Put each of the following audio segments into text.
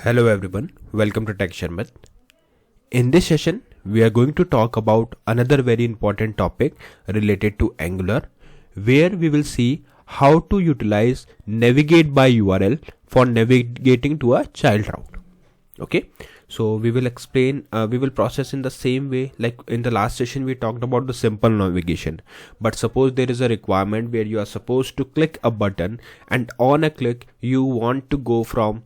Hello everyone, welcome to Tech Sharmit. In this session, we are going to talk about another very important topic related to Angular, where we will see how to utilize navigateByUrl for navigating to a child route. Okay, so we will explain, we will process in the same way like in the last session we talked about the simple navigation. But suppose there is a requirement where you are supposed to click a button and on a click you want to go from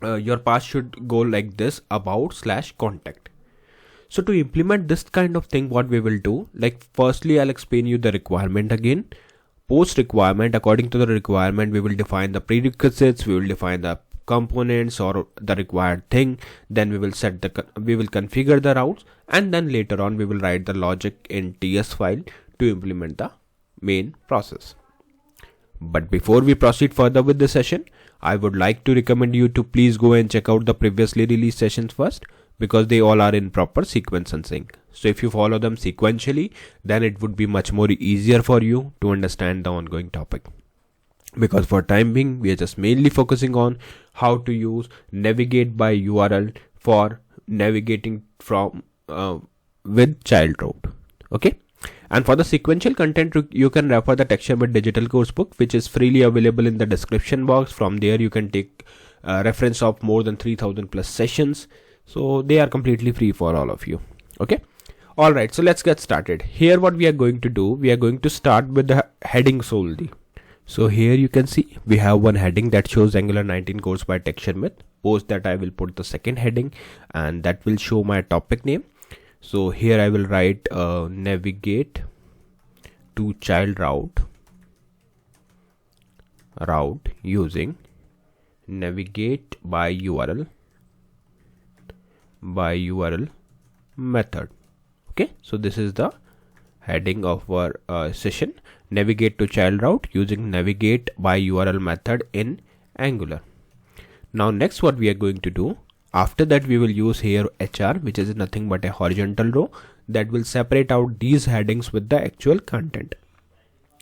your path should go like this, about/contact. So to implement this kind of thing, what we will do, like firstly I'll explain you the requirement again. Post requirement, according to the requirement we will define the prerequisites, we will define the components or the required thing, then we will configure the routes, and then later on we will write the logic in TS file to implement the main process. But before we proceed further with the session, I would like to recommend you to please go and check out the previously released sessions first, because they all are in proper sequence and sync. So if you follow them sequentially, then it would be much more easier for you to understand the ongoing topic. Because for time being, we are just mainly focusing on how to use navigateByUrl for navigating from with child route. Okay. And for the sequential content, you can refer the Tech Sharmit digital course book, which is freely available in the description box. From there, you can take reference of more than 3000 plus sessions. So they are completely free for all of you. Okay. All right. So let's get started. Here, what we are going to do, we are going to start with the heading solely. So here you can see we have one heading that shows Angular 19 course by Tech Sharmit. Post that I will put the second heading and that will show my topic name. So here I will write navigate to child route using navigateByUrl method. Okay, so this is the heading of our session, navigate to child route using navigateByUrl method in Angular. Now next what we are going to do, after that we will use here HR, which is nothing but a horizontal row that will separate out these headings with the actual content.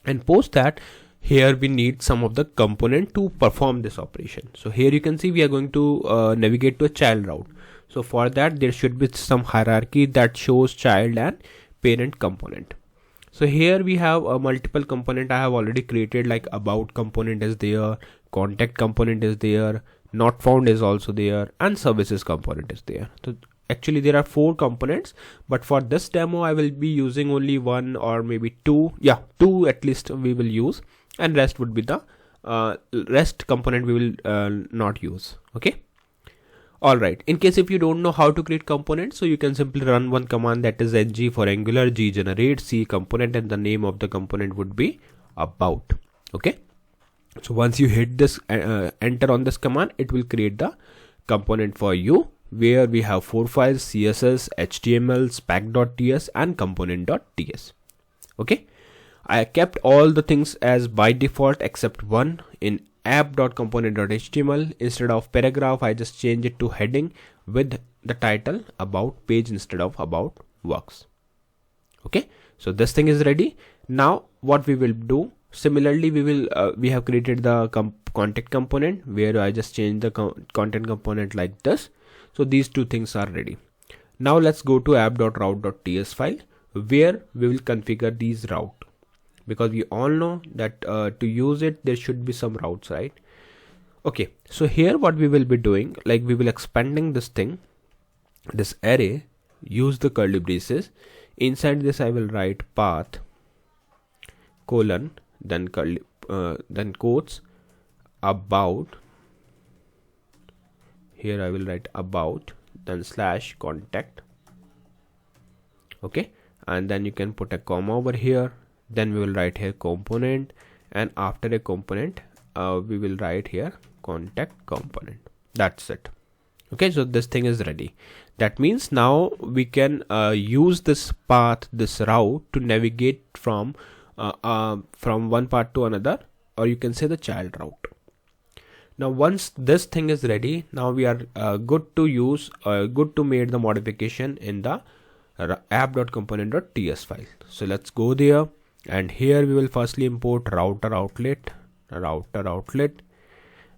And post that, here we need some of the component to perform this operation. So here you can see we are going to navigate to a child route. So for that there should be some hierarchy that shows child and parent component. So here we have a multiple component I have already created, like about component is there, contact component is there, not found is also there, and services component is there. So actually there are 4 components, but for this demo I will be using only 1 or maybe 2. Yeah, 2 at least we will use, and rest would be the rest component we will not use. Okay. Alright, in case if you don't know how to create components, so you can simply run one command, that is ng for Angular g generate c component, and the name of the component would be about. Okay. So once you hit this enter on this command, it will create the component for you, where we have 4 files: css, html, spec.ts and component.ts. Okay, I kept all the things as by default except one. In app.component.html, instead of paragraph I just change it to heading with the title about page instead of about works. Okay, so this thing is ready. Now what we will do, similarly we have created the contact component, where I just change the content component like this. So these 2 things are ready. Now let's go to app.route.ts file, where we will configure these route, because we all know that to use it there should be some routes, right? Okay, so here what we will be doing, like we will expanding this thing, this array, use the curly braces. Inside this I will write path colon then curly then quotes about. Here I will write about, then /contact. Okay, and then you can put a comma over here. Then we will write here component, and after a component we will write here contact component. That's it. Okay, so this thing is ready. That means now we can use this path, this route, to navigate from one part to another, or you can say the child route. Now once this thing is ready, now we are good to use good to make the modification in the app.component.ts file. So let's go there, and here we will firstly import router outlet,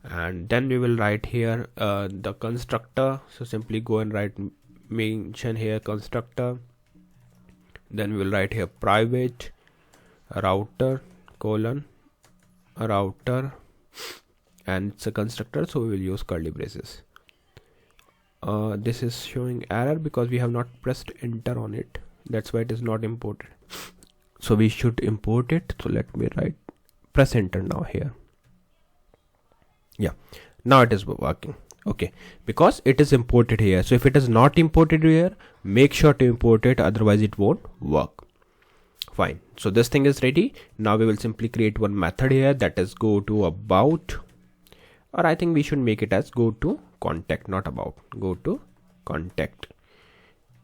and then we will write here the constructor. So simply go and mention here constructor. Then we will write here private router colon router, and it's a constructor, so we will use curly braces. This is showing error because we have not pressed enter on it, that's why it is not imported. So we should import it. So let me press enter now here. Yeah, now it is working. Okay, because it is imported here. So if it is not imported here, make sure to import it, otherwise it won't work. Fine. So this thing is ready. Now we will simply create one method here, that is go to about, or I think we should make it as go to contact, not about, go to contact.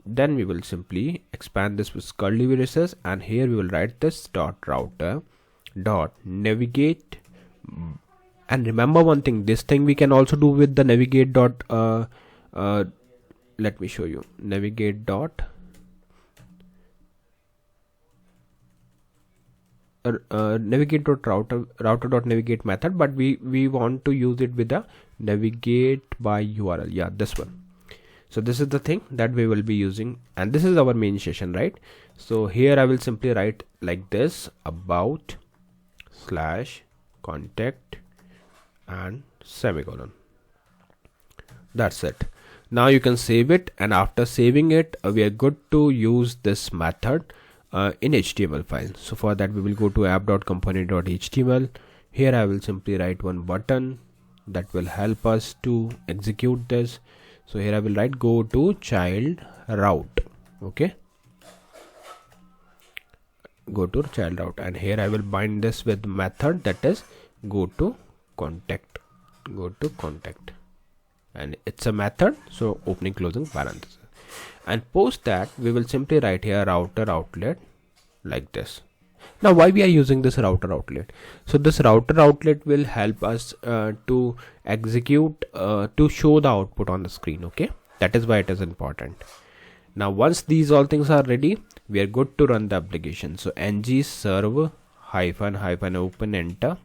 Then we will simply expand this with curly braces, and here we will write this .router.navigate. And remember one thing, this thing we can also do with the navigate let me show you, router.navigate method, but we want to use it with the navigateByUrl. Yeah, this one. So this is the thing that we will be using, and this is our main session, right? So here I will simply write like this, about / contact and semicolon. That's it. Now you can save it, and after saving it, we are good to use this method in HTML file. So for that we will go to app.component.html. Here I will simply write one button that will help us to execute this. So here I will write go to child route. Okay, go to child route, and here I will bind this with method that is go to contact, and it's a method, so opening closing parenthesis. And post that we will simply write here router outlet like this. Now why we are using this router outlet? So this router outlet will help us to execute to show the output on the screen. Okay, that is why it is important. Now once these all things are ready, we are good to run the application. So ng serve -- open enter.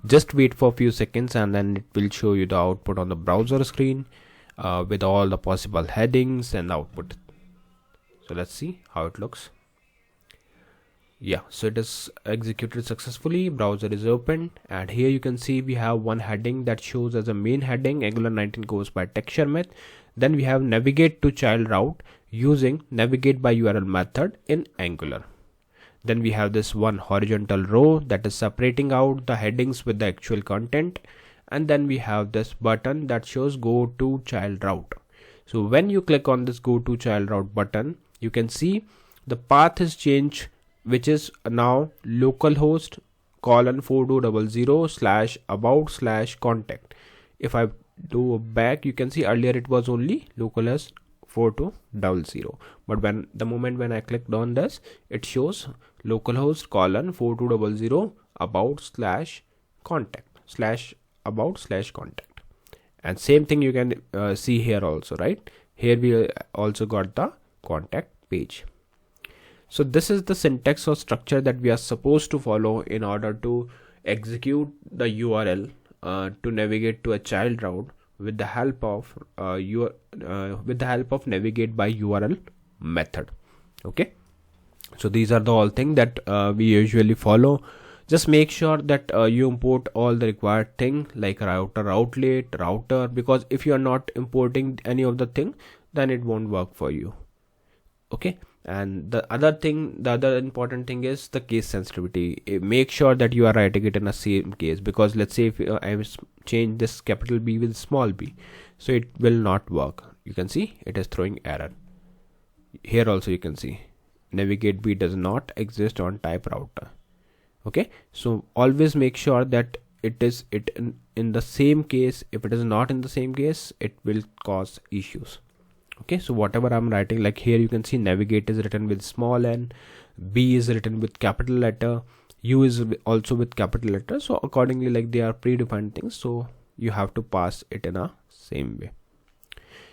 Just wait for a few seconds, and then it will show you the output on the browser screen with all the possible headings and output. So let's see how it looks. Yeah, so it is executed successfully. Browser is open, and here you can see we have one heading that shows as a main heading, Angular 19 course by Sharmit. Then we have navigate to child route using navigateByUrl method in Angular. Then we have this one horizontal row that is separating out the headings with the actual content, and then we have this button that shows go to child route. So when you click on this go to child route button, you can see the path is changed, which is now localhost :4200 / about / contact. If I do back, you can see earlier it was only localhost 4200, but the moment when I clicked on this, it shows localhost :4200 about / contact / about / contact. And same thing you can see here also, right? Here we also got the contact page. So this is the syntax or structure that we are supposed to follow in order to execute the URL to navigate to a child route with the help of navigateByUrl method. Okay, so these are the all things that we usually follow. Just make sure that you import all the required thing like router outlet, router, because if you are not importing any of the thing, then it won't work for you. Okay, and the other important thing is the case sensitivity. Make sure that you are writing it in a same case, because let's say if I change this capital B with small b, so it will not work. You can see it is throwing error. Here also you can see navigate B does not exist on type router. Okay, so always make sure that it is in the same case. If it is not in the same case, it will cause issues. Okay, so whatever I'm writing, like here you can see navigate is written with small n, B is written with capital letter, U is also with capital letter. So accordingly, like they are predefined things, so you have to pass it in a same way.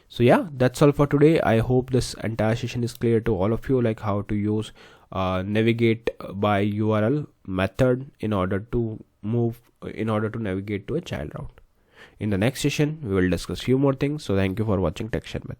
So yeah, that's all for today. I hope this entire session is clear to all of you, like how to use navigateByUrl method in order to navigate to a child route. In the next session, we will discuss few more things. So thank you for watching Tech Sharmit.